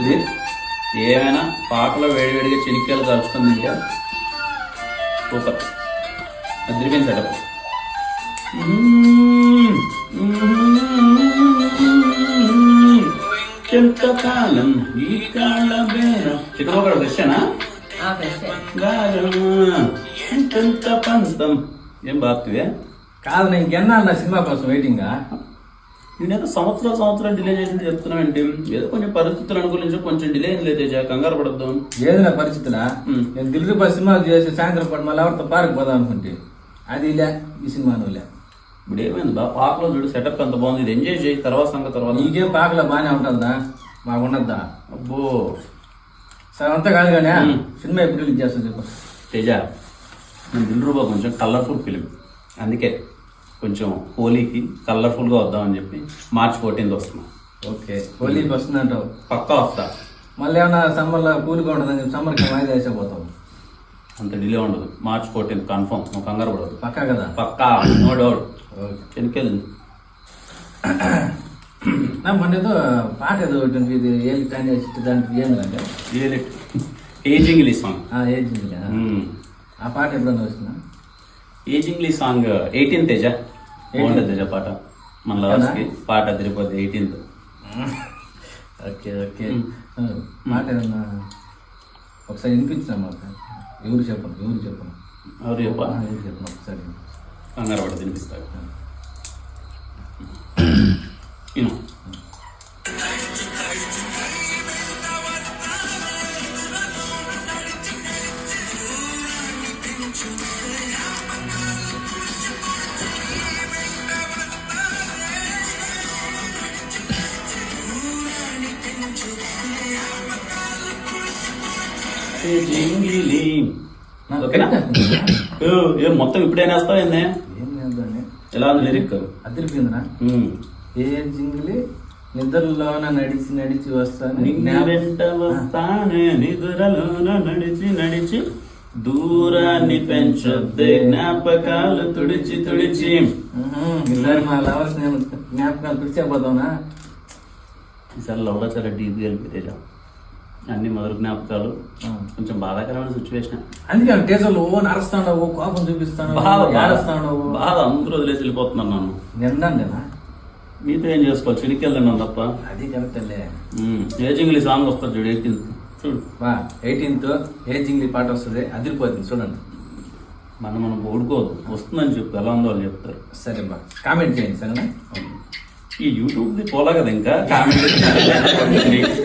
ఇది ఏమైనా పాటలో వేడివేడిగా చెనిక్కాయలు కలుసుకొని తింటే సూపర్. అదిరిపోయింది సెటప్. ఎంతకాలం ఈ కాళ్ళ బేరం చికెన్ ఒక ఫ్రెషేనా ఎంత పంతం ఏం బాగుతుంది కాదు నేను ఇంకెన్నా నా సినిమా కోసం వెయిటింగా. నేనేదో సంవత్సరం డిలే చేసింది చెప్తున్నానంటే ఏదో కొంచెం పరిస్థితులు అనుకూలించి కొంచెం డిలే అయింది లేదు కంగారు పడద్దాం. ఏది నా పరిస్థితులా నేను దిల్రూపా సినిమా చేసి సాయంత్రం పాటు మళ్ళీ ఎవరితో పార్క్ పోదాం అనుకుంటే అది లే ఈ సినిమాను లే. ఇప్పుడు ఏమైంది బా పాకలో చూడు సెటప్ ఎంత బాగుంది. ఇది ఎంజాయ్ చేయి తర్వాత సంగతి తర్వాత. నీకేం పాకలో బాగానే ఉంటుందా మాకు ఉండద్దా? అబ్బో సరే అంతా కాదు కానీ సినిమా ఎప్పుడు రిలీజ్ చేస్తా చెప్పు. తేజ నేను దిల్రూబా కొంచెం కలర్ఫుల్ ఫిలిం, అందుకే కొంచెం హోలీకి కలర్ఫుల్గా వద్దామని చెప్పి March 14th వస్తున్నాం. ఓకే హోలీకి వస్తుందంటావు? పక్కా వస్తా. మళ్ళీ ఏమన్నా సమ్మర్లో కూల్గా ఉంటుందని చెప్పి సమ్మర్కి వాయిదా వేసేపోతావు. అంత డిలే ఉండదు. March 14th confirm. నువ్వు కంగారు పడదు. పక్కా కదా? పక్కా, నో డౌట్. చెనికెళ్ళి మన ఏదో పాట ఏదో ఉంటుంది ఇది ఏలి టైం దానికి ఏంటంటే ఏజింగ్లీ సాంగ్. ఏజింగ్ ఆ పాట ఎప్పుడన్నా వస్తుందా? ఏజింగ్లీ సాంగ్ 18th తేజ బాగుంటుంది. తేజ పాట మన లవర్స్కి పాట తిరిగిపోతే 18th. ఓకే ఓకే మాట ఏమన్నా ఒకసారి వినిపించిన మాట ఎవరు చెప్పను ఎవరు చెప్పను ఒకసారి కంగారు పడ తినిపిస్తాడు. ఏం మొత్తం ఇప్పుడైనా వస్తావు ఏందే? ఏం లేదండి. ఎలా ఉంది లిరిక్? అదిరిపోయిందినా? ఏ జింగిలి నిద్రలోన నడిచి వస్తాను వెంట వస్తానే నిద్రలోన నడిచి దూరాన్ని పెంచొద్దే జ్ఞాపకాలు తుడిచి ఈసారి మా లవర్స్ నేను జ్ఞాపకాలు తుడిచేపోతావునా? ఈసారి లవ్లో చాలా డీప్గా వెళ్ళిపోతే అన్ని మొదలు జ్ఞాపకాలు. కొంచెం బాధాకరమైన సిచ్యువేషన్. అందుకే టేజర్లు ఓ నరుస్తాడు, కోపం చూపిస్తాను, బాగా అందరూ వదిలేసి వెళ్ళిపోతున్నాను. నన్ను నిండండినా మీతో ఏం చేసుకోవాలి? చెనికెళ్ళండి తప్ప. అది కరెక్టే. ఏజింగ్లీ సాంగ్ వస్తుంది చూడు 18th. చూడు 18th ఏజింగ్లీ పాట వస్తుంది, అదిరిపోతుంది చూడండి. మనం ఓడుకోవద్దు, వస్తుందని చెప్పు. ఎలా ఉందో వాళ్ళు చెప్తారు. సరే బా కామెంట్ చేయండి సరేనా? ఈ యూట్యూబ్ది పోలా కదా ఇంకా కామెంట్